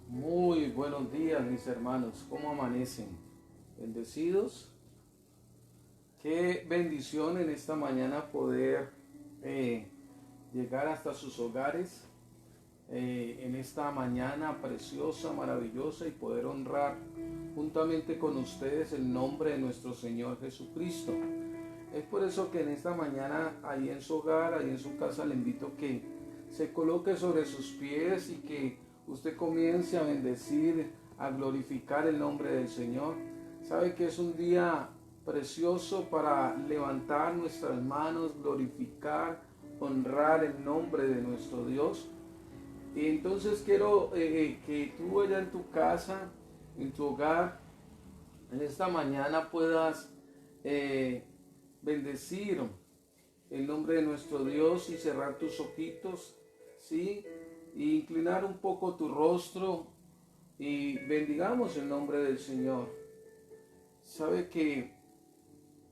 Muy buenos días, mis hermanos. ¿Cómo amanecen? ¿Bendecidos? Qué bendición en esta mañana poder llegar hasta sus hogares en esta mañana preciosa, maravillosa, y poder honrar juntamente con ustedes el nombre de nuestro Señor Jesucristo. Es por eso que en esta mañana, ahí en su hogar, ahí en su casa, le invito que se coloque sobre sus pies y que usted comience a bendecir, a glorificar el nombre del Señor. Sabe que es un día precioso para levantar nuestras manos, glorificar, honrar el nombre de nuestro Dios. Y entonces quiero que tú allá en tu casa, en tu hogar, en esta mañana puedas bendecir el nombre de nuestro Dios y cerrar tus ojitos, ¿sí? Y inclinar un poco tu rostro y bendigamos el nombre del Señor. Sabe que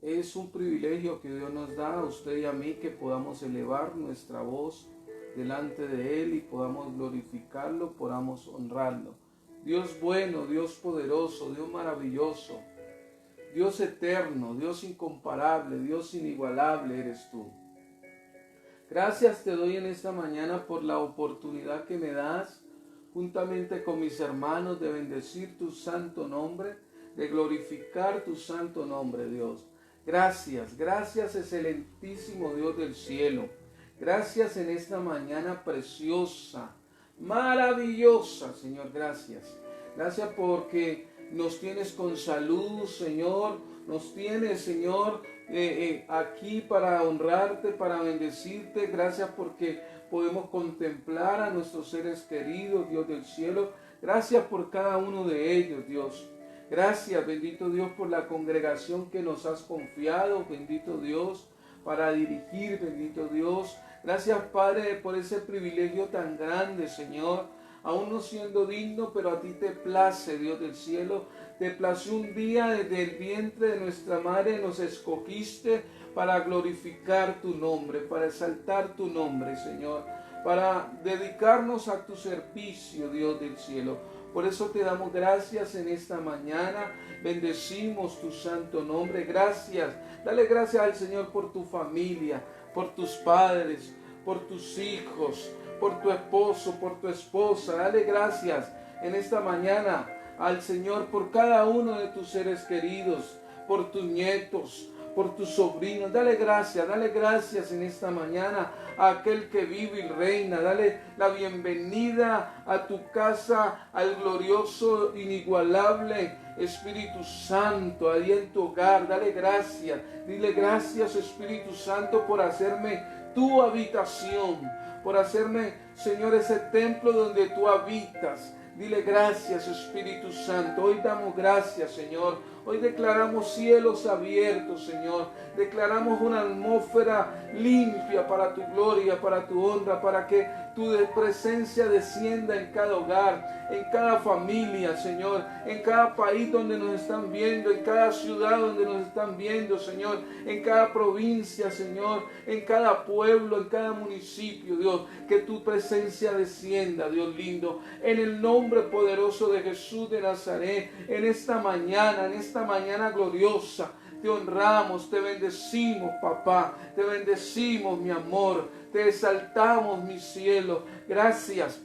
es un privilegio que Dios nos da a usted y a mí, que podamos elevar nuestra voz delante de Él y podamos glorificarlo, podamos honrarlo. Dios bueno, Dios poderoso, Dios maravilloso, Dios eterno, Dios incomparable, Dios inigualable eres tú. Gracias te doy en esta mañana por la oportunidad que me das, juntamente con mis hermanos, de bendecir tu santo nombre, de glorificar tu santo nombre, Dios. Gracias, gracias, excelentísimo Dios del cielo. Gracias en esta mañana preciosa, maravillosa, Señor, gracias. Gracias porque nos tienes con salud, Señor. Nos tienes, Señor, aquí para honrarte, para bendecirte. Gracias porque podemos contemplar a nuestros seres queridos, Dios del cielo. Gracias por cada uno de ellos, Dios. Gracias, bendito Dios, por la congregación que nos has confiado, bendito Dios, para dirigir, bendito Dios. Gracias, Padre, por ese privilegio tan grande, Señor. Aún no siendo digno, pero a ti te place, Dios del cielo. Te plació un día desde el vientre de nuestra madre, nos escogiste para glorificar tu nombre, para exaltar tu nombre, Señor, para dedicarnos a tu servicio, Dios del cielo. Por eso te damos gracias en esta mañana, bendecimos tu santo nombre. Gracias, dale gracias al Señor por tu familia, por tus padres, por tus hijos, por tu esposo, por tu esposa. Dale gracias en esta mañana al Señor por cada uno de tus seres queridos, por tus nietos, por tus sobrinos. Dale gracias en esta mañana a aquel que vive y reina. Dale la bienvenida a tu casa, al glorioso, inigualable Espíritu Santo, ahí en tu hogar. Dale gracias. Dile gracias, Espíritu Santo, por hacerme tu habitación, por hacerme, Señor, ese templo donde tú habitas. Dile gracias, Espíritu Santo. Hoy damos gracias, Señor. Hoy declaramos cielos abiertos, Señor. Declaramos una atmósfera limpia para tu gloria, para tu honra, para que tu presencia descienda en cada hogar, en cada familia, Señor, en cada país donde nos están viendo, en cada ciudad donde nos están viendo, Señor, en cada provincia, Señor, en cada pueblo, en cada municipio, Dios, que tu presencia descienda, Dios lindo, en el nombre poderoso de Jesús de Nazaret, en esta mañana gloriosa. Te honramos, te bendecimos, papá, te bendecimos, mi amor, te exaltamos, mi cielo. Gracias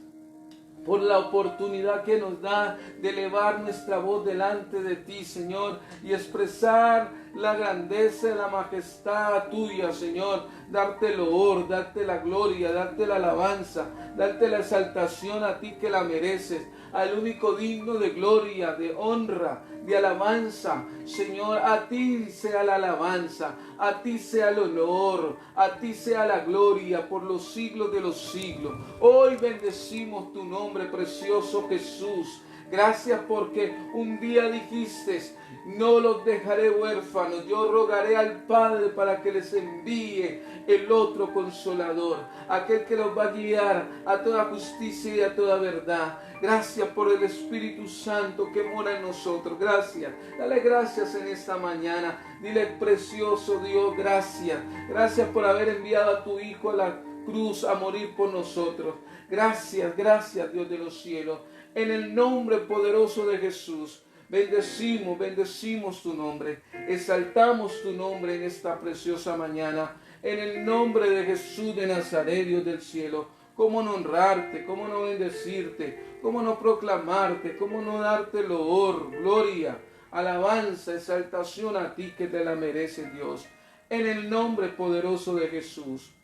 por la oportunidad que nos da de elevar nuestra voz delante de ti, Señor, y expresar la grandeza y la majestad tuya, Señor. Darte el honor, darte la gloria, darte la alabanza, darte la exaltación a ti que la mereces, al único digno de gloria, de honra, de alabanza. Señor, a ti sea la alabanza, a ti sea el honor, a ti sea la gloria por los siglos de los siglos. Hoy bendecimos tu nombre, precioso Jesús. Gracias porque un día dijiste: no los dejaré huérfanos, yo rogaré al Padre para que les envíe el otro consolador, aquel que los va a guiar a toda justicia y a toda verdad. Gracias por el Espíritu Santo que mora en nosotros. Gracias. Dale gracias en esta mañana. Dile: precioso Dios, gracias. Gracias por haber enviado a tu Hijo a la cruz a morir por nosotros. Gracias, gracias, Dios de los cielos. En el nombre poderoso de Jesús, bendecimos tu nombre. Exaltamos tu nombre en esta preciosa mañana. En el nombre de Jesús de Nazaret, Dios del cielo. Cómo no honrarte, cómo no bendecirte, cómo no proclamarte, cómo no darte loor, gloria, alabanza, exaltación a ti que te la mereces, Dios. En el nombre poderoso de Jesús.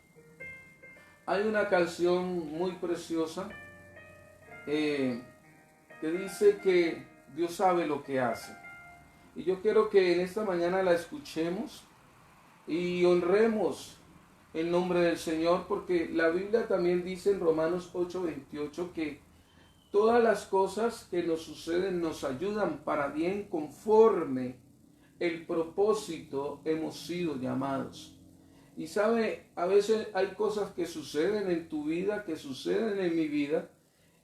Hay una canción muy preciosa que dice que Dios sabe lo que hace. Y yo quiero que en esta mañana la escuchemos y honremos el nombre del Señor, porque la Biblia también dice en Romanos 8:28 que todas las cosas que nos suceden nos ayudan para bien conforme el propósito hemos sido llamados. Y sabe, a veces hay cosas que suceden en tu vida, que suceden en mi vida,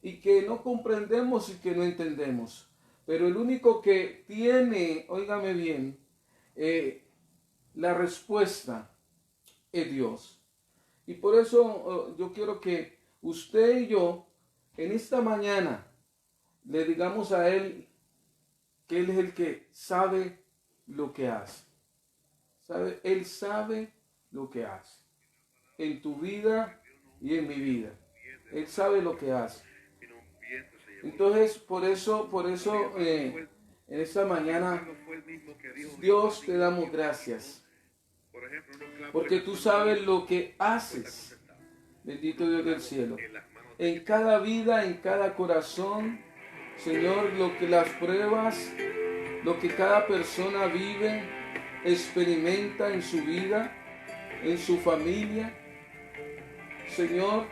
y que no comprendemos y que no entendemos. Pero el único que tiene, óigame bien, la respuesta es Dios. Y por eso yo quiero que usted y yo en esta mañana le digamos a Él que Él es el que sabe lo que hace. ¿Sabe? Él sabe lo que hace en tu vida y en mi vida. Él sabe lo que hace. Entonces, por eso en esta mañana, Dios, te damos gracias. Porque tú sabes lo que haces. Bendito Dios del cielo. En cada vida, en cada corazón, Señor, lo que las pruebas, lo que cada persona vive, experimenta en su vida, en su familia. Señor,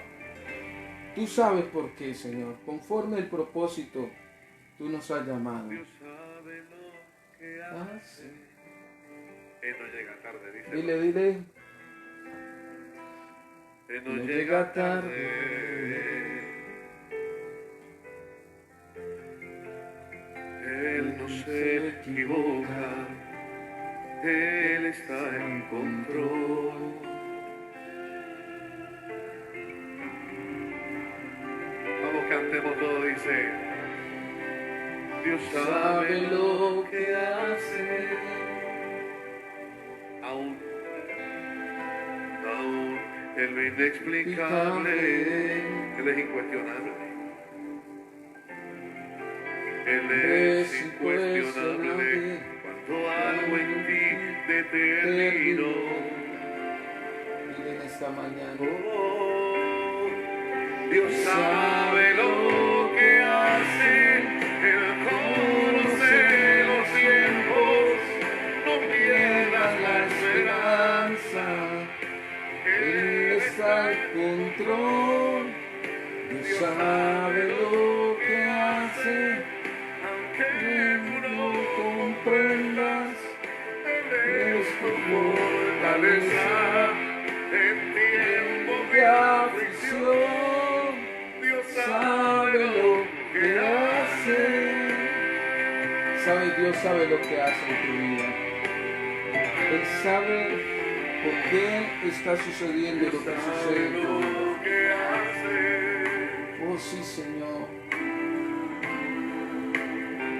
tú sabes por qué, Señor. Conforme el propósito, tú nos has llamado. Dios sabe lo que hace. Él no llega tarde, dice. Dile. Él no llega tarde. Él no se equivoca. Él está en control. Vamos, cantemos todo, dice. Dios sabe lo que hace. Aún en lo inexplicable, Él es incuestionable. Él es incuestionable cuando algo en ti determinó. Miren esta mañana. Oh, Dios sabe lo que hace, Él conoce los tiempos, no pierdas la esperanza. Él está en control. Dios sabe lo que hace. Aunque tú no comprendas, es tu fortaleza en tiempos de aflicción. Dios sabe lo que hace. Dios sabe lo que hace en tu vida. Él sabe por qué está sucediendo lo que sucede en tu vida. Lo que hace. Oh sí, Señor.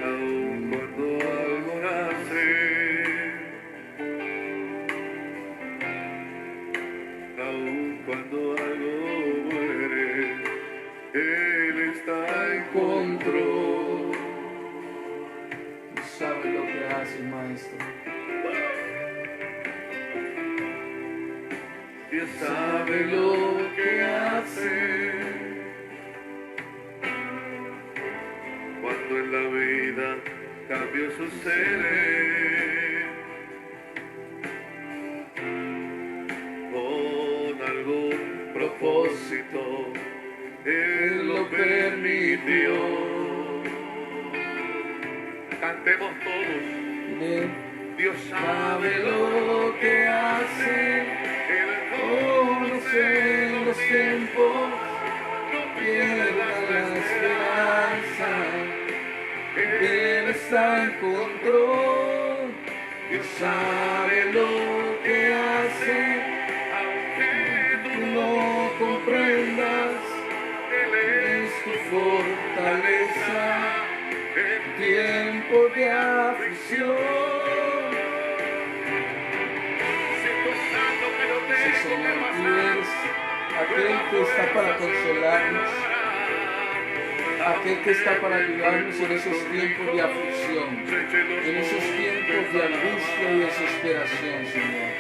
Aun cuando algo nace, aun cuando algo muere, Él está en control. Dios sabe lo que hace, Maestro. Dios sabe lo que hace. Cuando en la vida cambios suceden, con algún propósito, Él lo permitió. Cantemos todos. Amén. Dios sabe lo que hace, Él conoce los tiempos, no pierdas la esperanza, Él está en control. Dios sabe lo que hace, aunque tú no fortaleza en tiempo de aflicción. Sí, Señor, tú eres aquel que está para consolarnos, aquel que está para ayudarnos en esos tiempos de aflicción, en esos tiempos de angustia y desesperación, Señor.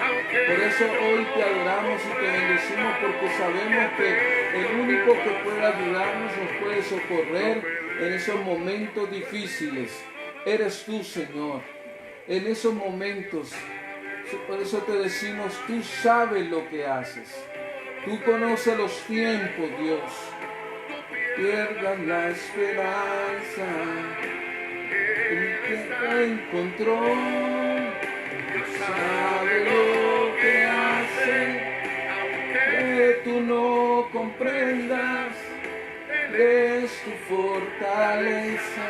Por eso hoy te adoramos y te bendecimos, porque sabemos que el único que puede ayudarnos, nos puede socorrer en esos momentos difíciles, eres tú, Señor. En esos momentos, por eso te decimos, tú sabes lo que haces. Tú conoces los tiempos, Dios. Pierdan la esperanza, el que encontró, sabe lo que hace, que tú no comprendas, es tu fortaleza,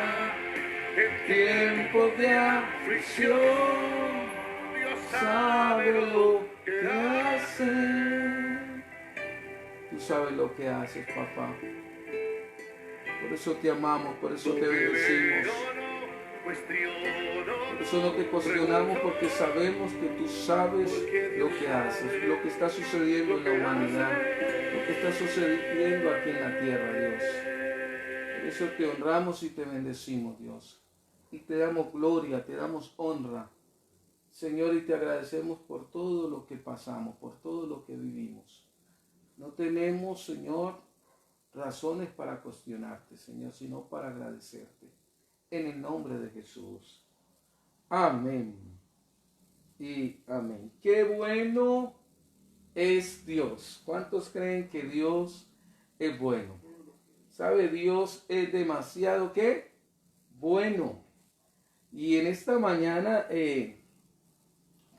en tiempos de aflicción, sabe lo que hace. Tú sabes lo que haces, papá. Por eso te amamos, por eso te bendecimos. Por eso no te cuestionamos, porque sabemos que tú sabes lo que haces, lo que está sucediendo en la humanidad, lo que está sucediendo aquí en la tierra, Dios. Por eso te honramos y te bendecimos, Dios. Y te damos gloria, te damos honra, Señor, y te agradecemos por todo lo que pasamos, por todo lo que vivimos. No tenemos, Señor, razones para cuestionarte, Señor, sino para agradecerte. En el nombre de Jesús. Amén. Y amén. Qué bueno es Dios. ¿Cuántos creen que Dios es bueno? ¿Sabe? Dios es demasiado, ¿qué? Bueno. Y en esta mañana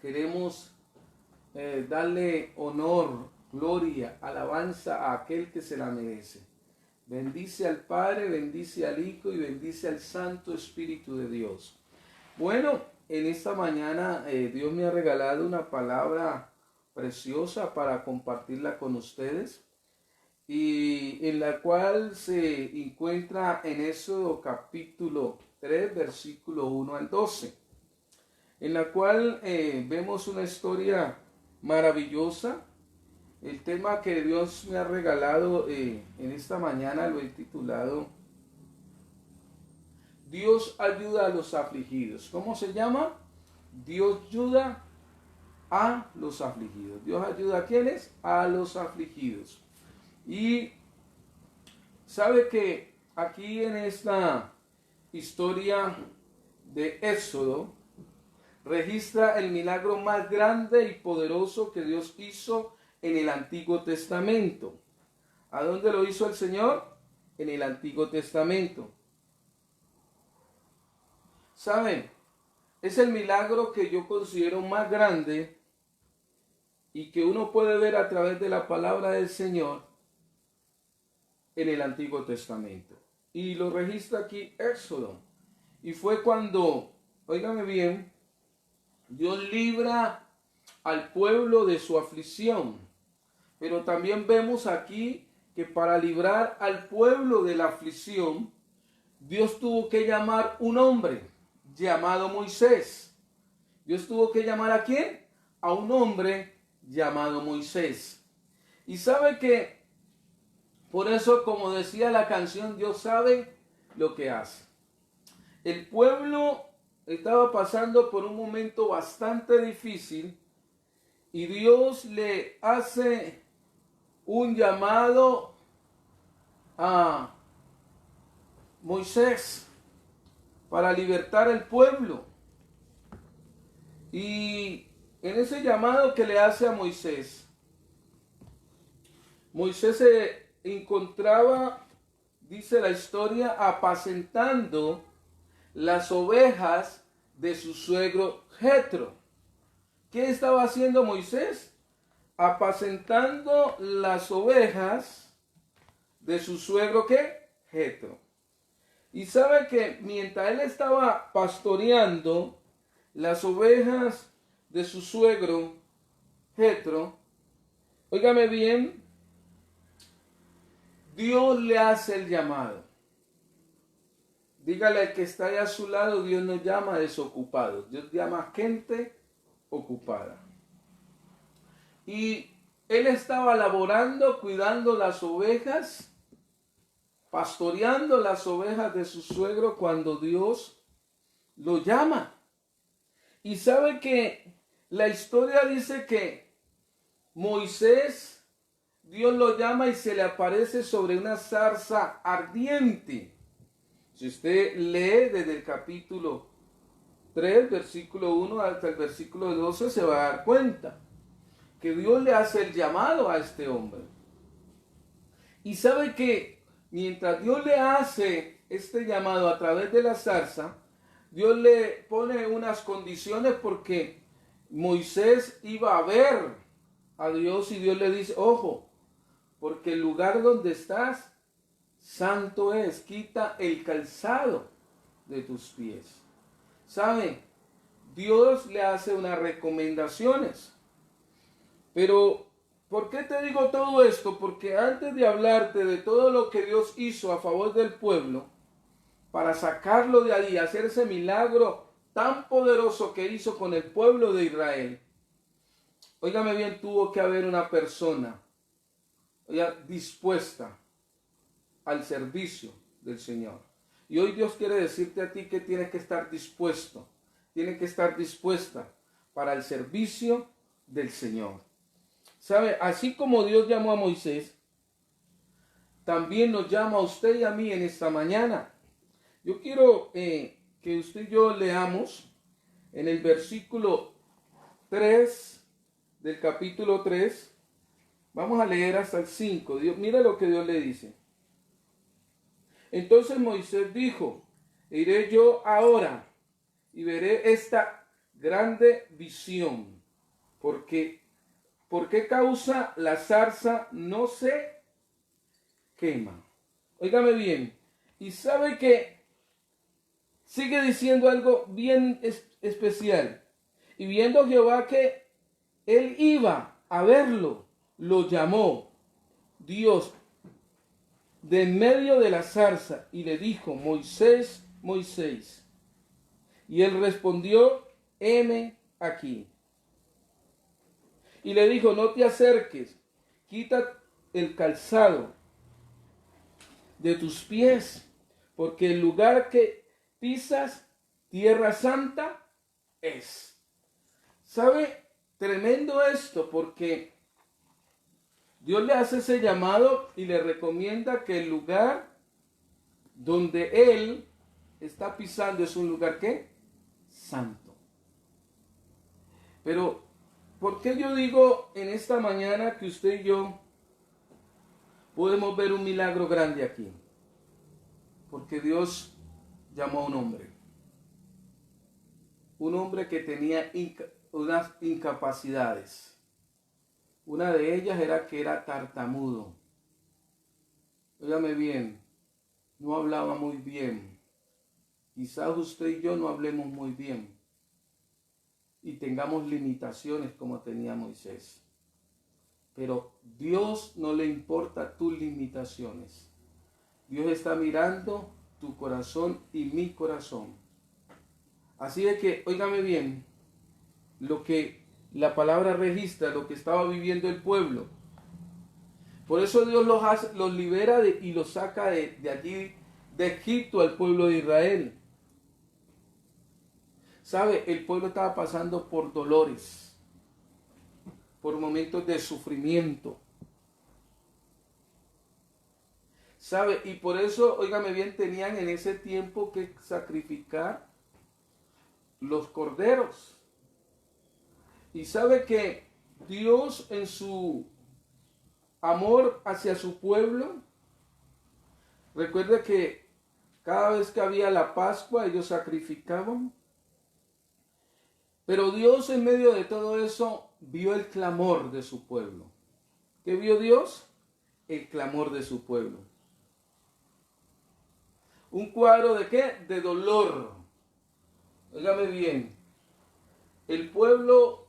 queremos darle honor, gloria, alabanza a aquel que se la merece. Bendice al Padre, bendice al Hijo y bendice al Santo Espíritu de Dios. Bueno, en esta mañana Dios me ha regalado una palabra preciosa para compartirla con ustedes, y en la cual se encuentra en Éxodo capítulo 3, versículo 1 al 12, en la cual vemos una historia maravillosa. El tema que Dios me ha regalado en esta mañana lo he titulado Dios ayuda a los afligidos. ¿Cómo se llama? Dios ayuda a los afligidos. Dios ayuda a ¿quiénes? A los afligidos. Y sabe que aquí en esta historia de Éxodo registra el milagro más grande y poderoso que Dios hizo en el Antiguo Testamento. ¿A dónde lo hizo el Señor? En el Antiguo Testamento. ¿Saben? Es el milagro que yo considero más grande y que uno puede ver a través de la palabra del Señor en el Antiguo Testamento. Y lo registra aquí Éxodo. Y fue cuando, óigame bien, Dios libra al pueblo de su aflicción. Pero también vemos aquí que para librar al pueblo de la aflicción, Dios tuvo que llamar un hombre llamado Moisés. Dios tuvo que llamar ¿a quién? A un hombre llamado Moisés. Y sabe que, por eso, como decía la canción, Dios sabe lo que hace. El pueblo estaba pasando por un momento bastante difícil y Dios le hace un llamado a Moisés para libertar al pueblo. Y en ese llamado que le hace a Moisés, Moisés se encontraba, dice la historia, apacentando las ovejas de su suegro Jetro. ¿Qué estaba haciendo Moisés? Apacentando las ovejas de su suegro, ¿qué? Jetro. Y sabe que mientras él estaba pastoreando las ovejas de su suegro Jetro, óigame bien, Dios le hace el llamado. Dígale al que está ahí a su lado, Dios no llama a desocupados, Dios llama a gente ocupada. Y él estaba laborando, cuidando las ovejas, pastoreando las ovejas de su suegro cuando Dios lo llama. Y sabe que la historia dice que Moisés, Dios lo llama y se le aparece sobre una zarza ardiente. Si usted lee desde el capítulo 3, versículo 1 hasta el versículo 12, se va a dar cuenta que Dios le hace el llamado a este hombre. Y sabe que mientras Dios le hace este llamado a través de la zarza, Dios le pone unas condiciones porque Moisés iba a ver a Dios y Dios le dice, ojo, porque el lugar donde estás, santo es, quita el calzado de tus pies. ¿Sabe? Dios le hace unas recomendaciones. Pero, ¿por qué te digo todo esto? Porque antes de hablarte de todo lo que Dios hizo a favor del pueblo, para sacarlo de allí, hacer ese milagro tan poderoso que hizo con el pueblo de Israel, óigame bien, tuvo que haber una persona dispuesta al servicio del Señor. Y hoy Dios quiere decirte a ti que tienes que estar dispuesto, tienes que estar dispuesta para el servicio del Señor. ¿Sabe? Así como Dios llamó a Moisés, también nos llama a usted y a mí en esta mañana. Yo quiero que usted y yo leamos en el versículo 3 del capítulo 3. Vamos a leer hasta el 5. Mira lo que Dios le dice. Entonces Moisés dijo, iré yo ahora y veré esta grande visión. ¿Por qué causa la zarza no se quema? Óigame bien. Y sabe que sigue diciendo algo bien especial. Y viendo Jehová que él iba a verlo, lo llamó Dios de en medio de la zarza y le dijo, Moisés, Moisés. Y él respondió, heme aquí. Y le dijo, no te acerques, quita el calzado de tus pies, porque el lugar que pisas, tierra santa, es. ¿Sabe? Tremendo esto, porque Dios le hace ese llamado y le recomienda que el lugar donde él está pisando es un lugar, ¿qué? Santo. Pero, ¿por qué yo digo en esta mañana que usted y yo podemos ver un milagro grande aquí? Porque Dios llamó a un hombre que tenía unas incapacidades. Una de ellas era que era tartamudo. Óigame bien, no hablaba muy bien. Quizás usted y yo no hablemos muy bien y tengamos limitaciones como tenía Moisés. Pero Dios no le importa tus limitaciones. Dios está mirando tu corazón y mi corazón. Así de que, óigame bien, lo que la palabra registra, lo que estaba viviendo el pueblo. Por eso Dios los libera y los saca de allí, de Egipto, al pueblo de Israel. ¿Sabe? El pueblo estaba pasando por dolores, por momentos de sufrimiento. ¿Sabe? Y por eso, óigame bien, tenían en ese tiempo que sacrificar los corderos. Y sabe que Dios en su amor hacia su pueblo, recuerda que cada vez que había la Pascua ellos sacrificaban. Pero Dios en medio de todo eso vio el clamor de su pueblo. ¿Qué vio Dios? El clamor de su pueblo. Un cuadro de ¿qué? De dolor. Óigame bien. El pueblo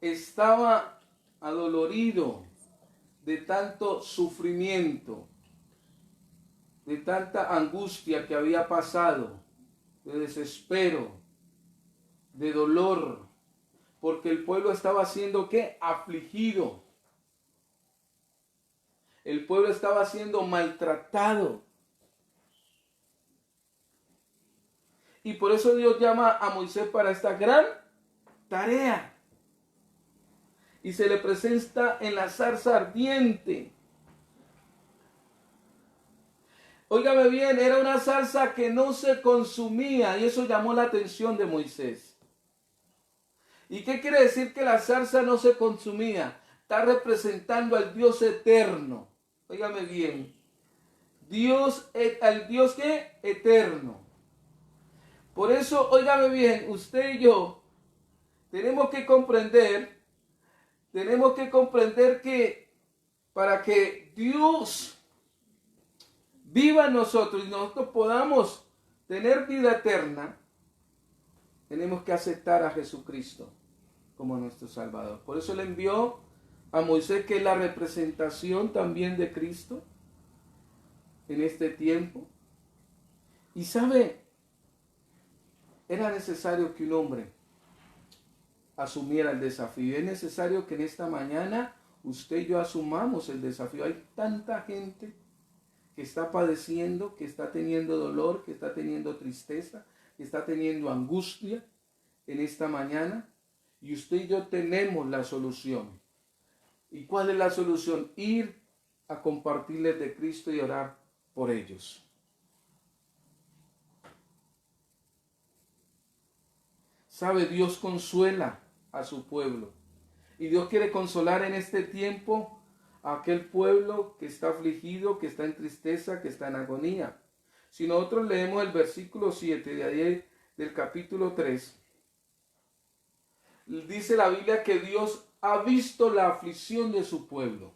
estaba adolorido de tanto sufrimiento. de tanta angustia que había pasado, de desespero, de dolor, porque el pueblo estaba siendo ¿qué? Afligido. El pueblo estaba siendo maltratado. Y por eso Dios llama a Moisés para esta gran tarea. Y se le presenta en la zarza ardiente. Óigame bien, era una zarza que no se consumía y eso llamó la atención de Moisés. ¿Y qué quiere decir que la zarza no se consumía? Está representando al Dios eterno. Óigame bien. Al Dios ¿qué? Eterno. Por eso, óigame bien, usted y yo tenemos que comprender que para que Dios viva en nosotros y nosotros podamos tener vida eterna, tenemos que aceptar a Jesucristo como nuestro Salvador. Por eso le envió a Moisés, que es la representación también de Cristo en este tiempo. Y sabe, era necesario que un hombre asumiera el desafío. Es necesario que en esta mañana usted y yo asumamos el desafío. Hay tanta gente que está padeciendo, que está teniendo dolor, que está teniendo tristeza, que está teniendo angustia en esta mañana. Y usted y yo tenemos la solución. ¿Y cuál es la solución? Ir a compartirles de Cristo y orar por ellos. Sabe, Dios consuela a su pueblo. Y Dios quiere consolar en este tiempo a aquel pueblo que está afligido, que está en tristeza, que está en agonía. Si nosotros leemos el versículo 7 de ahí del capítulo 3, dice la Biblia que Dios ha visto la aflicción de su pueblo.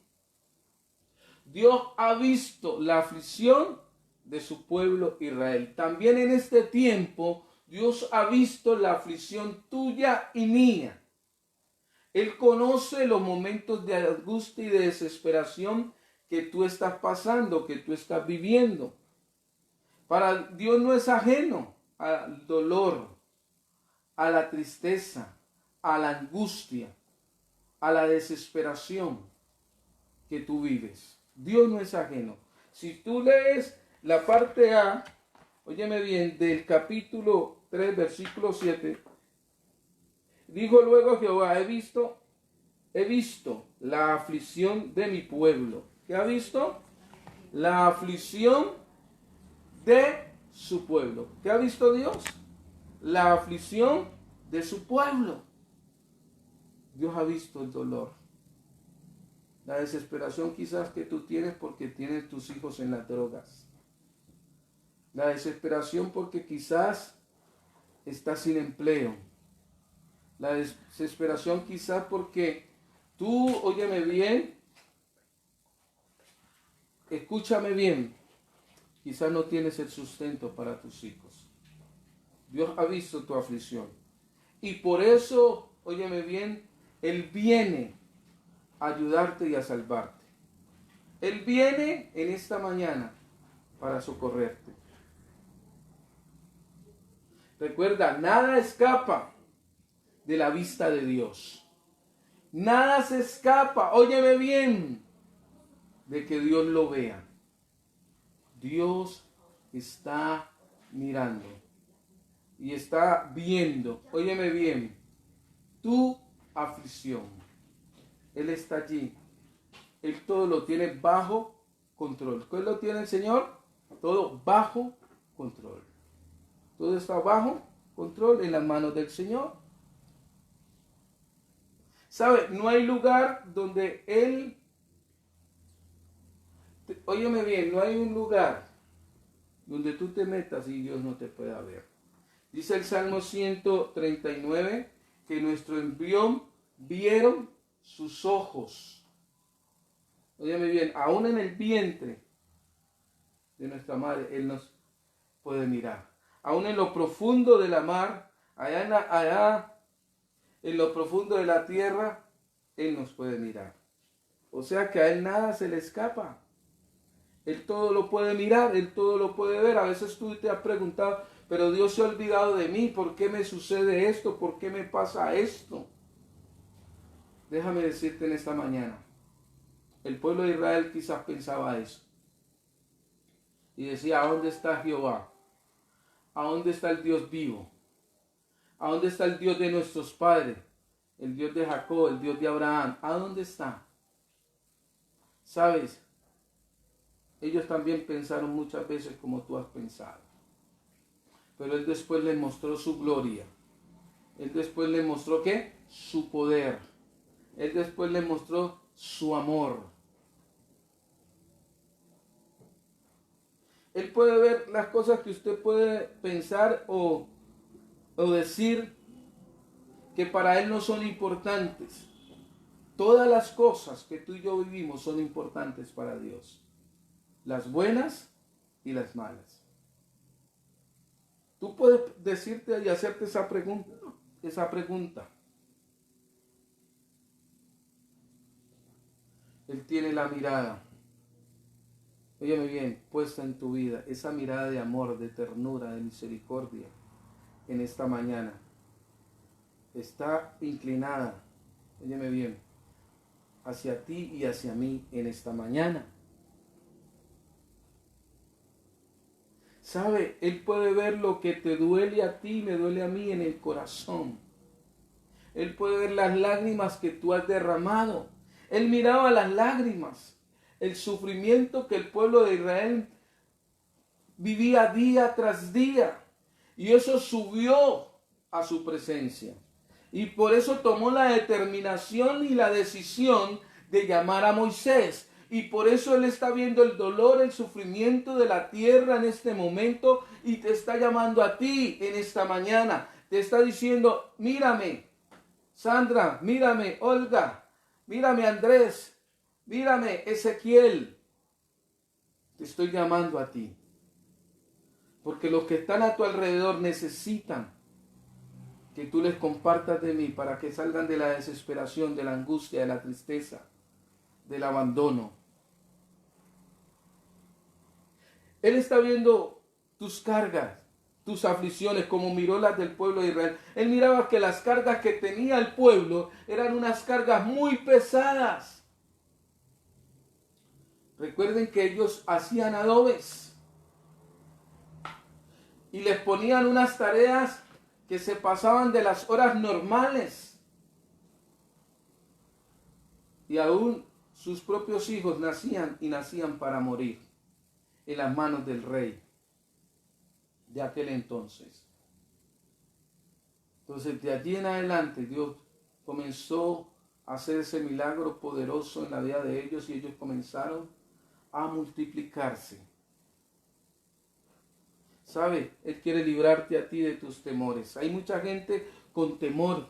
Dios ha visto la aflicción de su pueblo Israel. También en este tiempo Dios ha visto la aflicción tuya y mía. Él conoce los momentos de angustia y de desesperación que tú estás pasando, que tú estás viviendo. Para Dios no es ajeno al dolor, a la tristeza, a la angustia, a la desesperación que tú vives. Dios no es ajeno. Si tú lees la parte A, óyeme bien, del capítulo 3, versículo 7, dijo luego Jehová, he visto la aflicción de mi pueblo. ¿Qué ha visto? La aflicción de su pueblo. ¿Qué ha visto Dios? La aflicción de su pueblo. Dios ha visto el dolor, la desesperación quizás que tú tienes porque tienes tus hijos en las drogas. La desesperación porque quizás estás sin empleo. La desesperación quizás porque tú, óyeme bien, escúchame bien, quizás no tienes el sustento para tus hijos. Dios ha visto tu aflicción. Y por eso, óyeme bien, Él viene a ayudarte y a salvarte. Él viene en esta mañana para socorrerte. Recuerda, nada escapa de la vista de Dios. Nada se escapa, óyeme bien, de que Dios lo vea. Dios está mirando y está viendo, óyeme bien, tu aflicción. Él está allí. Él todo lo tiene bajo control. ¿Qué lo tiene el Señor? Todo bajo control. Todo está bajo control en las manos del Señor. ¿Sabe? No hay lugar donde Él... Óyeme bien, no hay un lugar donde tú te metas y Dios no te pueda ver. Dice el Salmo 139 que nuestro embrión vieron sus ojos. Óyeme bien, aún en el vientre de nuestra madre, Él nos puede mirar. Aún en lo profundo de la mar, allá en lo profundo de la tierra, Él nos puede mirar. O sea que a Él nada se le escapa. Él todo lo puede mirar, Él todo lo puede ver. A veces tú te has preguntado, pero Dios se ha olvidado de mí, ¿por qué me sucede esto? ¿Por qué me pasa esto? Déjame decirte en esta mañana, el pueblo de Israel quizás pensaba eso. Y decía, ¿a dónde está Jehová? ¿A dónde está el Dios vivo? ¿A dónde está el Dios de nuestros padres? El Dios de Jacob, el Dios de Abraham. ¿A dónde está? ¿Sabes? Ellos también pensaron muchas veces como tú has pensado. Pero Él después les mostró su gloria. Él después les mostró, ¿qué? Su poder. Él después les mostró su amor. Él puede ver las cosas que usted puede pensar o decir que para Él no son importantes. Todas las cosas que tú y yo vivimos son importantes para Dios. Las buenas y las malas. Tú puedes decirte y hacerte esa pregunta. Él tiene la mirada, óyeme bien, puesta en tu vida, esa mirada de amor, de ternura, de misericordia, en esta mañana. Está inclinada, óyeme bien, hacia ti y hacia mí en esta mañana. ¿Sabe? Él puede ver lo que te duele a ti y me duele a mí en el corazón. Él puede ver las lágrimas que tú has derramado. Él miraba las lágrimas, el sufrimiento que el pueblo de Israel vivía día tras día. Y eso subió a su presencia. Y por eso tomó la determinación y la decisión de llamar a Moisés. Y por eso Él está viendo el dolor, el sufrimiento de la tierra en este momento y te está llamando a ti en esta mañana. Te está diciendo, mírame, Sandra, mírame, Olga, mírame, Andrés, mírame, Ezequiel. Te estoy llamando a ti. Porque los que están a tu alrededor necesitan que tú les compartas de mí para que salgan de la desesperación, de la angustia, de la tristeza, del abandono. Él está viendo tus cargas, tus aflicciones, como miró las del pueblo de Israel. Él miraba que las cargas que tenía el pueblo eran unas cargas muy pesadas. Recuerden que ellos hacían adobes y les ponían unas tareas que se pasaban de las horas normales. Y aún sus propios hijos nacían para morir en las manos del rey de aquel entonces. Entonces, de allí en adelante, Dios comenzó a hacer ese milagro poderoso en la vida de ellos y ellos comenzaron a multiplicarse. ¿Sabe? Él quiere librarte a ti de tus temores. Hay mucha gente con temor,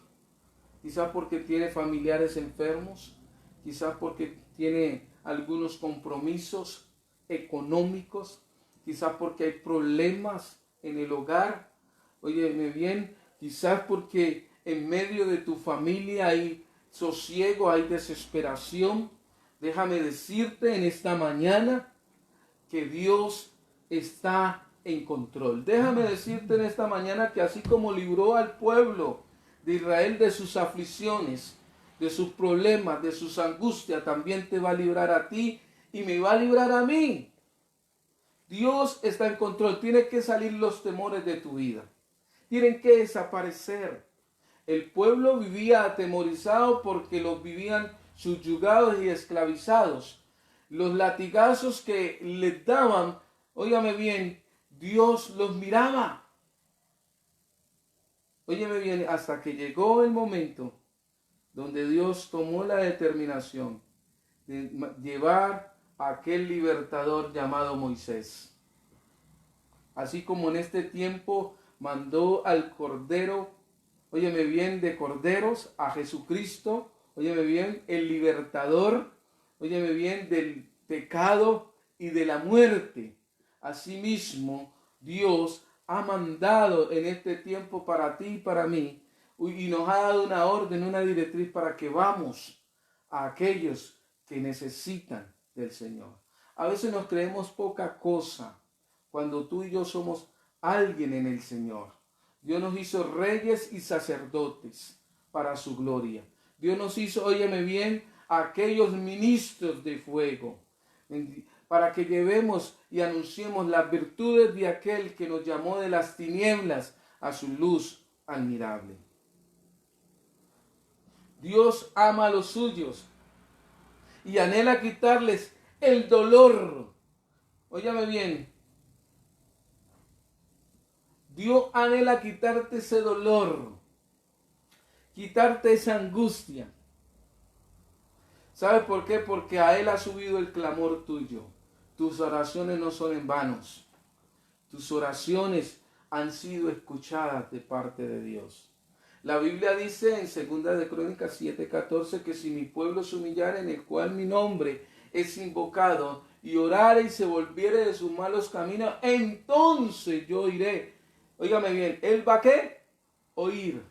quizás porque tiene familiares enfermos, quizás porque tiene algunos compromisos económicos, quizás porque hay problemas en el hogar. Óyeme bien, quizás porque en medio de tu familia hay sosiego, hay desesperación. Déjame decirte en esta mañana que Dios está en control. Déjame decirte en esta mañana que así como libró al pueblo de Israel de sus aflicciones, de sus problemas, de sus angustias, también te va a librar a ti y me va a librar a mí. Dios está en control. Tienen que salir los temores de tu vida. Tienen que desaparecer. El pueblo vivía atemorizado porque los vivían subyugados y esclavizados. Los latigazos que les daban, óyame bien, Dios los miraba. Óyeme bien, hasta que llegó el momento donde Dios tomó la determinación de llevar a aquel libertador llamado Moisés. Así como en este tiempo mandó al Cordero, óyeme bien, de corderos, a Jesucristo, óyeme bien, el libertador, óyeme bien, del pecado y de la muerte. Asimismo, Dios ha mandado en este tiempo para ti y para mí, y nos ha dado una orden, una directriz para que vamos a aquellos que necesitan del Señor, A veces nos creemos poca cosa cuando tú y yo somos alguien en el Señor. Dios nos hizo reyes y sacerdotes para su gloria. Dios nos hizo, óyeme bien, aquellos ministros de fuego, para que llevemos y anunciemos las virtudes de aquel que nos llamó de las tinieblas a su luz admirable. Dios ama a los suyos y anhela quitarles el dolor. Óyame bien. Dios anhela quitarte ese dolor, quitarte esa angustia. ¿Sabes por qué? Porque a Él ha subido el clamor tuyo. Tus oraciones no son en vanos. Tus oraciones han sido escuchadas de parte de Dios. La Biblia dice en 2 de Crónicas 7:14 que si mi pueblo se humillare, en el cual mi nombre es invocado, y orare y se volviere de sus malos caminos, entonces yo iré. Óigame bien, ¿Él va a qué? Oír.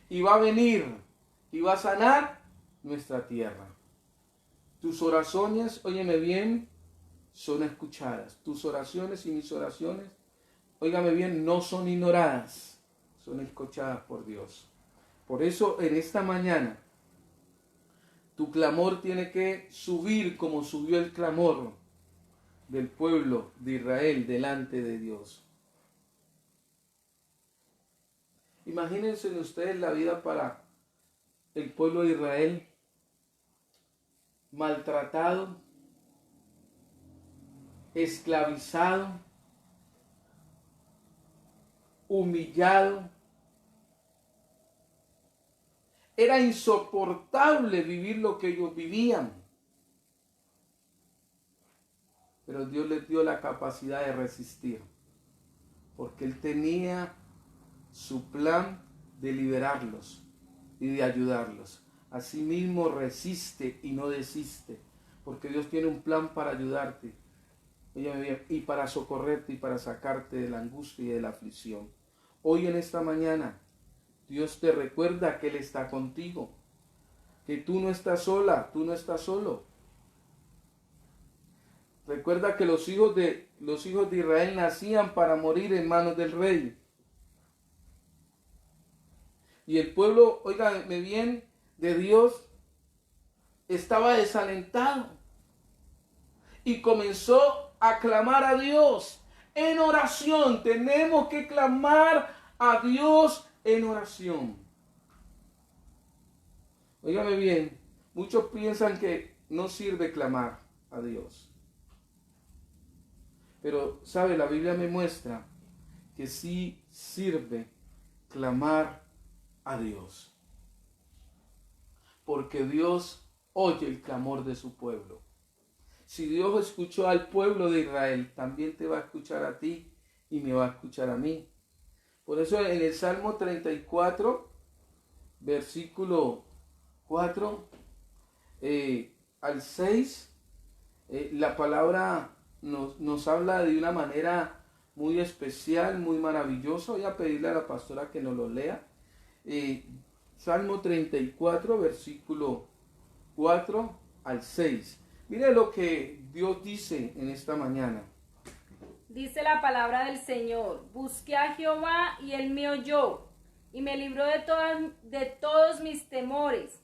Y va a venir y va a sanar nuestra tierra. Tus oraciones, óyeme bien, son escuchadas. Tus oraciones y mis oraciones, óigame bien, no son ignoradas, son escuchadas por Dios. Por eso en esta mañana tu clamor tiene que subir como subió el clamor del pueblo de Israel delante de Dios. Imagínense ustedes la vida para el pueblo de Israel, maltratado, esclavizado, humillado. Era insoportable vivir lo que ellos vivían. Pero Dios les dio la capacidad de resistir, porque Él tenía su plan de liberarlos y de ayudarlos. Asimismo resiste y no desiste, porque Dios tiene un plan para ayudarte y para socorrerte y para sacarte de la angustia y de la aflicción. Hoy en esta mañana Dios te recuerda que Él está contigo, que tú no estás sola, tú no estás solo. Recuerda que los hijos de Israel nacían para morir en manos del rey. Y el pueblo, óigame bien, de Dios estaba desalentado y comenzó a clamar a Dios en oración. Tenemos que clamar a Dios en oración. Óigame bien, muchos piensan que no sirve clamar a Dios. Pero, ¿sabe? La Biblia me muestra que sí sirve clamar a Dios. Porque Dios oye el clamor de su pueblo. Si Dios escuchó al pueblo de Israel, también te va a escuchar a ti y me va a escuchar a mí. Por eso en el Salmo 34, versículo 4 al 6, la palabra nos habla de una manera muy especial, muy maravillosa. Voy a pedirle a la pastora que nos lo lea. Salmo 34, versículo 4 al 6. Mire lo que Dios dice en esta mañana. Dice la palabra del Señor: busqué a Jehová y él me oyó y me libró de todos mis temores.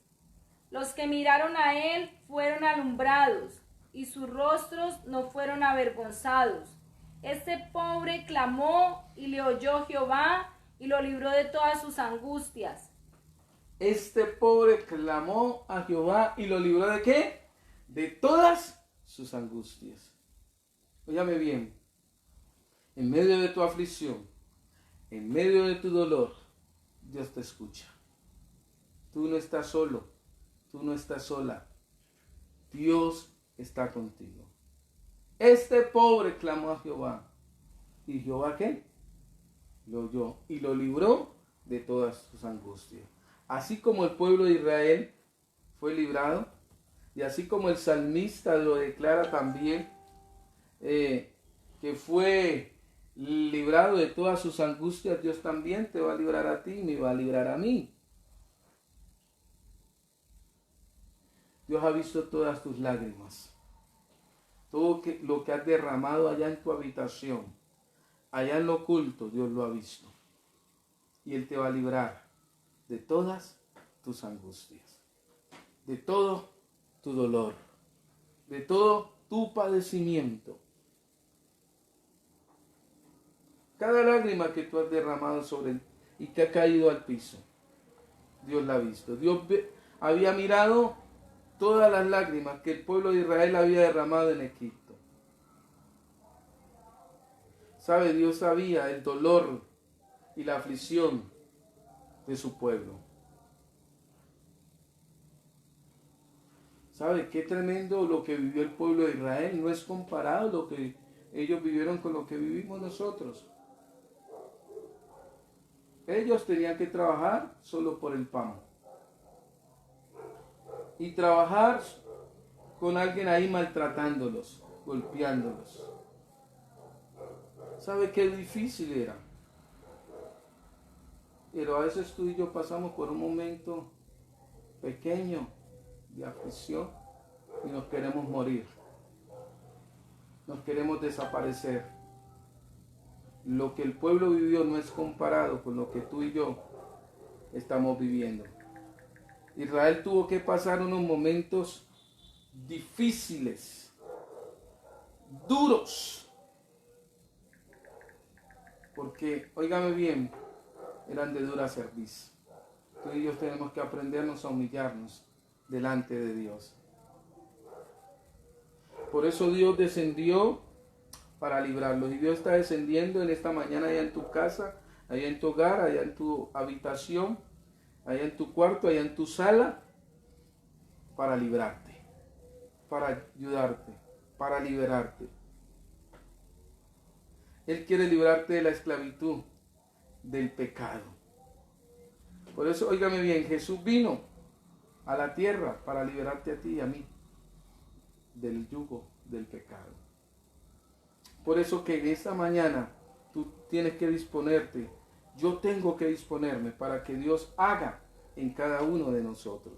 Los que miraron a él fueron alumbrados y sus rostros no fueron avergonzados. Este pobre clamó y le oyó Jehová y lo libró de todas sus angustias. Este pobre clamó a Jehová y lo libró ¿de qué? De todas sus angustias. Óyame bien, en medio de tu aflicción, en medio de tu dolor, Dios te escucha. Tú no estás solo, tú no estás sola. Dios está contigo. Este pobre clamó a Jehová. ¿Y Jehová qué? Lo oyó y lo libró de todas sus angustias. Así como el pueblo de Israel fue librado, y así como el salmista lo declara también, que fue librado de todas sus angustias, Dios también te va a librar a ti y me va a librar a mí. Dios ha visto todas tus lágrimas, Todo lo que has derramado allá en tu habitación, allá en lo oculto, Dios lo ha visto. Y Él te va a librar de todas tus angustias, de todo tu dolor, de todo tu padecimiento. Cada lágrima que tú has derramado sobre Él y que ha caído al piso, Dios la ha visto. Dios había mirado todas las lágrimas que el pueblo de Israel había derramado en Egipto. ¿Sabe? Dios sabía el dolor y la aflicción de su pueblo. ¿Sabe? Qué tremendo lo que vivió el pueblo de Israel. No es comparado lo que ellos vivieron con lo que vivimos nosotros. Ellos tenían que trabajar solo por el pan. Y trabajar con alguien ahí maltratándolos, golpeándolos. ¿Sabe qué difícil era? Pero a veces tú y yo pasamos por un momento pequeño de aflicción y nos queremos morir. Nos queremos desaparecer. Lo que el pueblo vivió no es comparado con lo que tú y yo estamos viviendo. Israel tuvo que pasar unos momentos difíciles, duros, porque, óigame bien, eran de dura cerviz. Tú y yo tenemos que aprendernos a humillarnos delante de Dios. Por eso Dios descendió para librarlos. Y Dios está descendiendo en esta mañana allá en tu casa, allá en tu hogar, allá en tu habitación, allá en tu cuarto, allá en tu sala, para librarte, para ayudarte, para liberarte. Él quiere librarte de la esclavitud, del pecado. Por eso, óigame bien, Jesús vino a la tierra para liberarte a ti y a mí del yugo del pecado. Por eso que en esta mañana tú tienes que disponerte, yo tengo que disponerme para que Dios haga en cada uno de nosotros.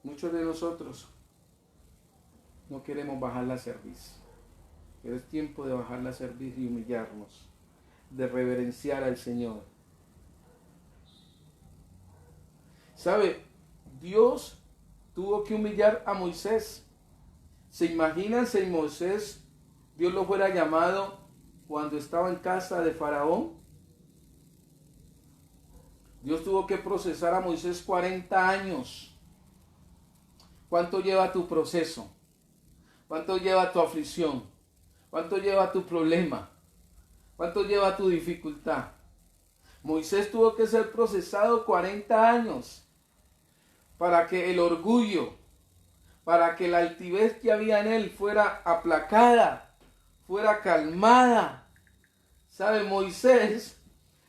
Muchos de nosotros no queremos bajar la cerviz, pero es tiempo de bajar la cerviz y humillarnos, de reverenciar al Señor. ¿Sabe? Dios tuvo que humillar a Moisés. ¿Se imaginan si Moisés, Dios lo fuera llamado cuando estaba en casa de Faraón? Dios tuvo que procesar a Moisés 40 años. ¿Cuánto lleva tu proceso? ¿Cuánto lleva tu aflicción? ¿Cuánto lleva tu problema? ¿Cuánto lleva tu dificultad? Moisés tuvo que ser procesado 40 años para que el orgullo, para que la altivez que había en él fuera aplacada, fuera calmada. ¿Sabe? Moisés,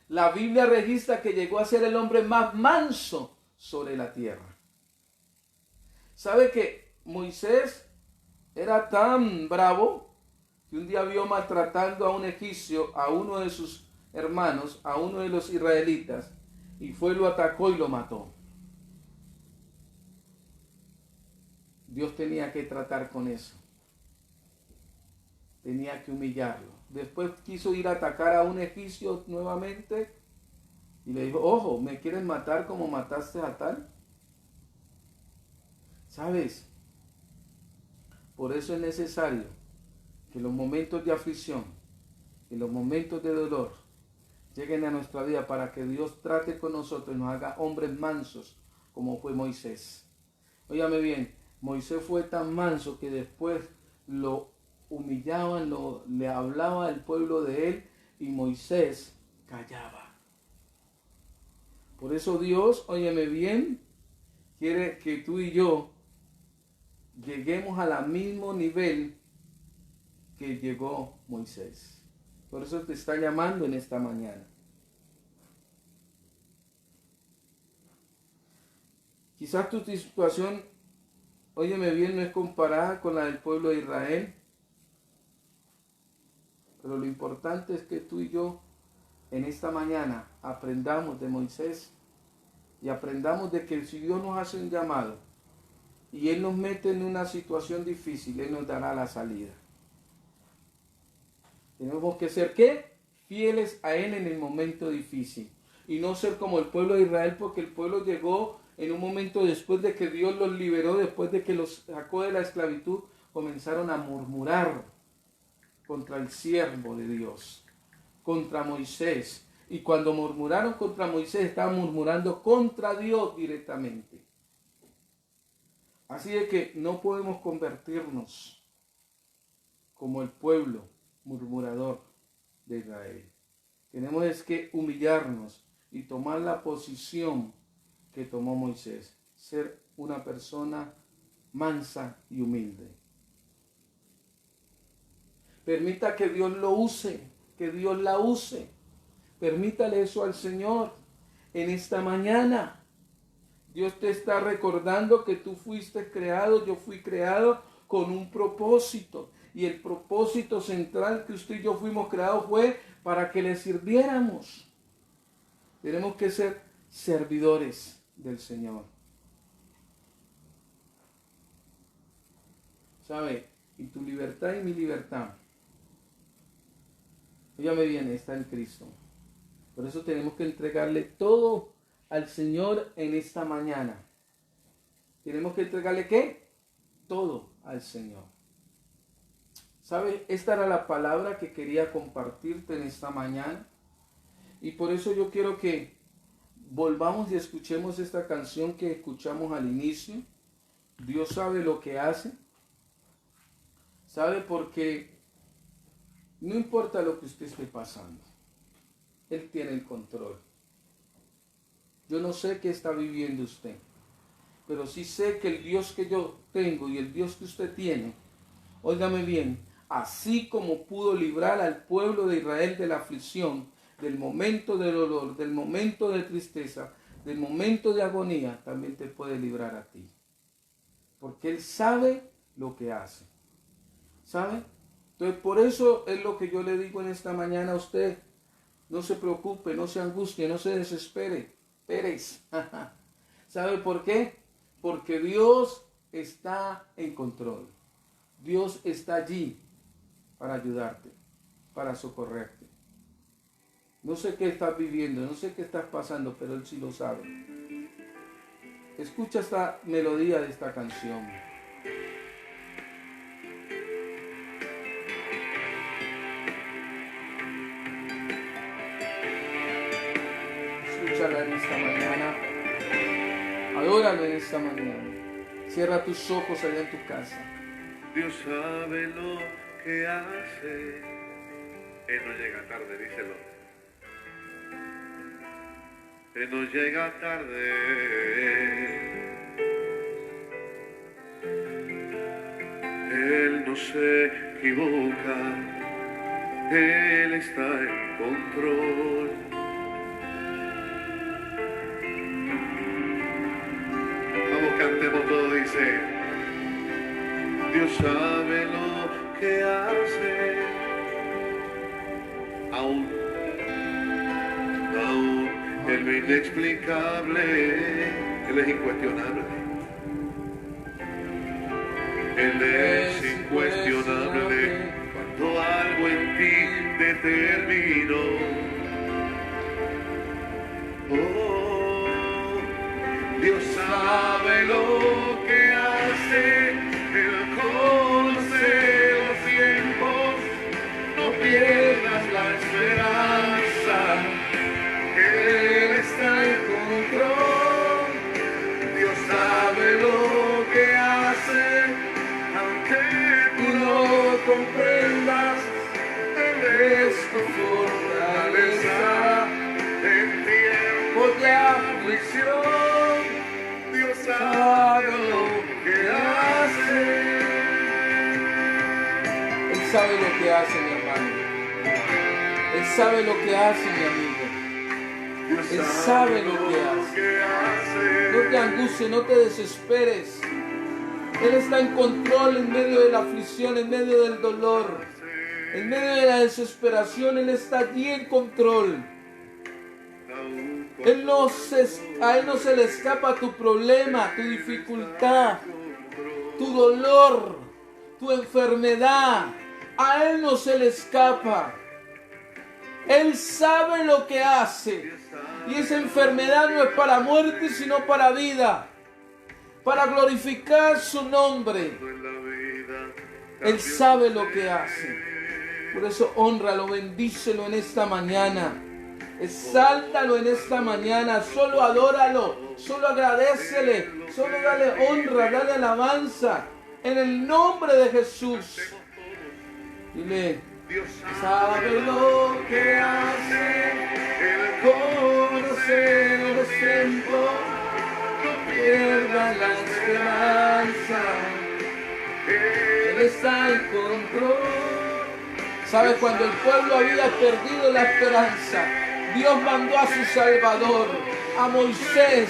la Biblia registra que llegó a ser el hombre más manso sobre la tierra. ¿Sabe que Moisés era tan bravo que un día vio maltratando a un egipcio, a uno de sus hermanos, a uno de los israelitas, y fue, lo atacó y lo mató? Dios tenía que tratar con eso. Tenía que humillarlo. Después quiso ir a atacar a un egipcio nuevamente y le dijo, ojo, ¿me quieren matar como mataste a tal? ¿Sabes? Por eso es necesario que los momentos de aflicción y los momentos de dolor lleguen a nuestra vida para que Dios trate con nosotros y nos haga hombres mansos como fue Moisés. Óigame bien, Moisés fue tan manso que después lo humillaban, le hablaba al pueblo de él y Moisés callaba. Por eso Dios, óyeme bien, quiere que tú y yo lleguemos al mismo nivel que llegó Moisés. Por eso te está llamando en esta mañana. Quizás tu situación, óyeme bien, no es comparada con la del pueblo de Israel, pero lo importante es que tú y yo en esta mañana aprendamos de Moisés y aprendamos de que si Dios nos hace un llamado, y Él nos mete en una situación difícil, Él nos dará la salida. Tenemos que ser, ¿qué? Fieles a Él en el momento difícil. Y no ser como el pueblo de Israel, porque el pueblo llegó en un momento después de que Dios los liberó, después de que los sacó de la esclavitud, comenzaron a murmurar contra el siervo de Dios, contra Moisés. Y cuando murmuraron contra Moisés, estaban murmurando contra Dios directamente. Así de que no podemos convertirnos como el pueblo murmurador de Israel. Tenemos es que humillarnos y tomar la posición que tomó Moisés, ser una persona mansa y humilde. Permita que Dios lo use, que Dios la use. Permítale eso al Señor en esta mañana. Dios te está recordando que tú fuiste creado, yo fui creado con un propósito. Y el propósito central que usted y yo fuimos creados fue para que le sirviéramos. Tenemos que ser servidores del Señor. ¿Sabe? Y tu libertad y mi libertad, óyame bien, está en Cristo. Por eso tenemos que entregarle todo al Señor en esta mañana. Tenemos que entregarle ¿qué? Todo al Señor. ¿Sabe? Esta era la palabra que quería compartirte en esta mañana. Y por eso yo quiero que volvamos y escuchemos esta canción que escuchamos al inicio. Dios sabe lo que hace. ¿Sabe? Porque no importa lo que usted esté pasando. Él tiene el control. Yo no sé qué está viviendo usted, pero sí sé que el Dios que yo tengo y el Dios que usted tiene, óigame bien, así como pudo librar al pueblo de Israel de la aflicción, del momento de dolor, del momento de tristeza, del momento de agonía, también te puede librar a ti. Porque Él sabe lo que hace. ¿Sabe? Entonces por eso es lo que yo le digo en esta mañana a usted. No se preocupe, no se angustie, no se desespere. Pérez. ¿Sabe por qué? Porque Dios está en control. Dios está allí para ayudarte, para socorrerte. No sé qué estás viviendo, no sé qué estás pasando, pero Él sí lo sabe. Escucha esta melodía de esta canción. Escúchala en esta mañana. Adóralo en esta mañana. Cierra tus ojos allá en tu casa. Dios sabe lo que hace. Él no llega tarde, díselo. Él no llega tarde. Él no se equivoca. Él está en control. Vamos, cantemos todo, dice. Dios sabe lo que hace, aún en lo inexplicable, Él es incuestionable. Él es incuestionable cuando algo en ti determinó. Oh, Dios sabe lo que hace. Él conoce los tiempos, no pierdas la esperanza, Él está en control. Dios sabe lo que hace, aunque tú no comprendas, Él es tu fortaleza en tiempos de aflicción. Dios sabe lo que hace. Él sabe lo que hace, mi hermano. Él sabe lo que hace, mi amigo. Él sabe lo que hace. No te angusties, no te desesperes. Él está en control en medio de la aflicción, en medio del dolor, en medio de la desesperación. Él está allí en control. A Él no se le escapa tu problema, tu dificultad. tu dolor, tu enfermedad. A Él no se le escapa. Él sabe lo que hace. Y esa enfermedad no es para muerte, sino para vida. Para glorificar su nombre. Él sabe lo que hace. Por eso hónralo, bendícelo en esta mañana. Exáltalo en esta mañana. Solo adóralo. Solo agradécele. Solo dale honra, dale alabanza. En el nombre de Jesús. Dile, sabe lo que hace. Conoce los tiempos. No pierda la esperanza. Él está en control. ¿Sabe? Cuando el pueblo había perdido la esperanza, Dios mandó a su Salvador, a Moisés.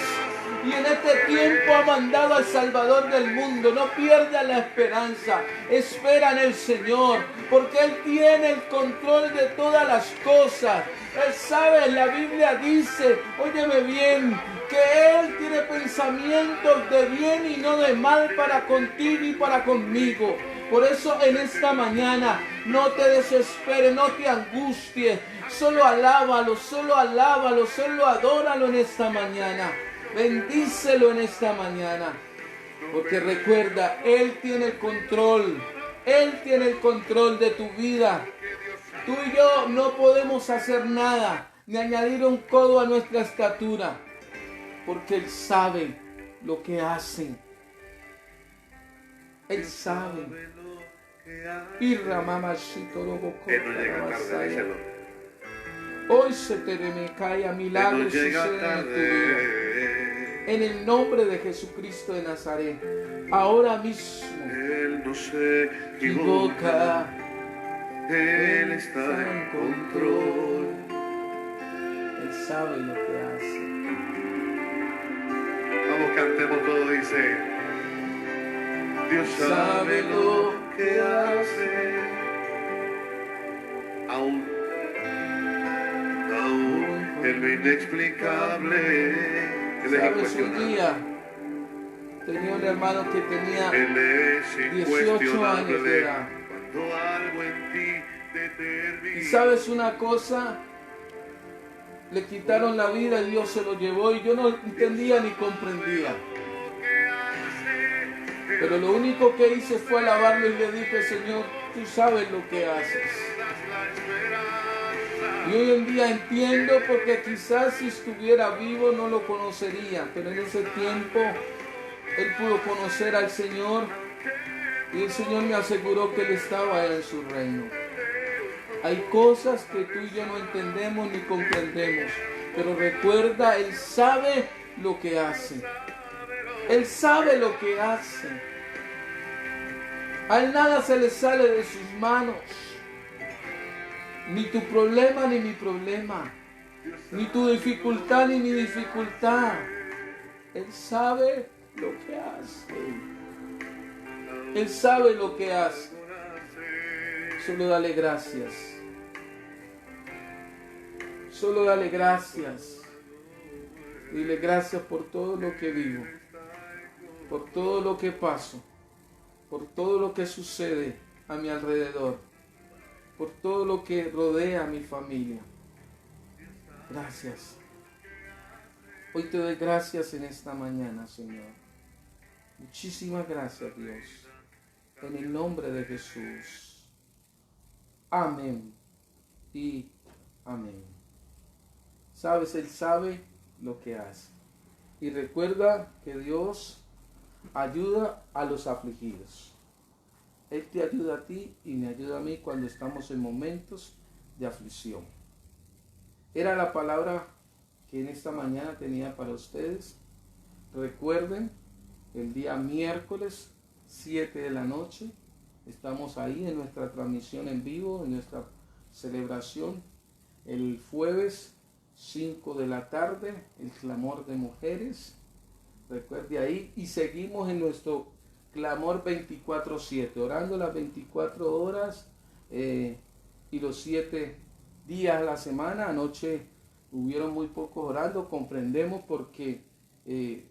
Y en este tiempo ha mandado al Salvador del mundo. No pierda la esperanza. Espera en el Señor, porque Él tiene el control de todas las cosas. Él sabe, la Biblia dice, óyeme bien, que Él tiene pensamientos de bien y no de mal para contigo y para conmigo. Por eso en esta mañana no te desesperes, no te angusties. Solo alábalo, solo adóralo en esta mañana. Bendícelo en esta mañana. Porque recuerda, Él tiene el control. Él tiene el control de tu vida. Tú y yo no podemos hacer nada, ni añadir un codo a nuestra estatura. Porque Él sabe lo que hace. Él sabe. Y Ramamashito Roboco. Él no llega tarde, díselo. Hoy se te cae milagros suceden en tu vida. En el nombre de Jesucristo de Nazaret. Ahora mismo. Él no se equivoca. Él está en control. Él sabe lo que hace. Vamos, cantemos todo, dice. Dios sabe lo que hace. Aún en lo inexplicable. ¿Sabes? Un día tenía un hermano que tenía Él es 18 años de edad. Cuando algo en ti determina. Y sabes una cosa, le quitaron la vida y Dios se lo llevó y yo no entendía ni comprendía. Pero lo único que hice fue alabarlo y le dije, Señor, tú sabes lo que haces. Y hoy en día entiendo, porque quizás si estuviera vivo no lo conocería, pero en ese tiempo él pudo conocer al Señor y el Señor me aseguró que Él estaba en su reino. Hay cosas que tú y yo no entendemos ni comprendemos, pero recuerda, Él sabe lo que hace. Él sabe lo que hace. A Él nada se le sale de sus manos. Ni tu problema ni mi problema. Ni tu dificultad ni mi dificultad. Él sabe lo que hace. Él sabe lo que hace. Solo dale gracias. Solo dale gracias. Dile gracias por todo lo que vivo. Por todo lo que paso. Por todo lo que sucede a mi alrededor. Por todo lo que rodea a mi familia. Gracias. Hoy te doy gracias en esta mañana, Señor. Muchísimas gracias, Dios. En el nombre de Jesús. Amén. Y amén. Sabes, Él sabe lo que hace. Y recuerda que Dios ayuda a los afligidos. Él te ayuda a ti y me ayuda a mí cuando estamos en momentos de aflicción. Era la palabra que en esta mañana tenía para ustedes. Recuerden, el día miércoles 7 de la noche, estamos ahí en nuestra transmisión en vivo, en nuestra celebración. El jueves 5 de la tarde, el clamor de mujeres. Recuerde ahí y seguimos en nuestro clamor 24/7, orando las 24 horas y los 7 días a la semana. Anoche hubieron muy pocos orando, comprendemos porque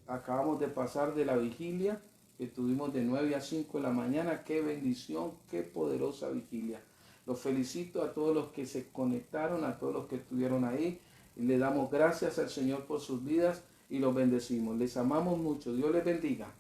acabamos de pasar de la vigilia que tuvimos de 9 a 5 de la mañana. Qué bendición, qué poderosa vigilia. Los felicito a todos los que se conectaron, a todos los que estuvieron ahí. Y le damos gracias al Señor por sus vidas y los bendecimos. Les amamos mucho. Dios les bendiga.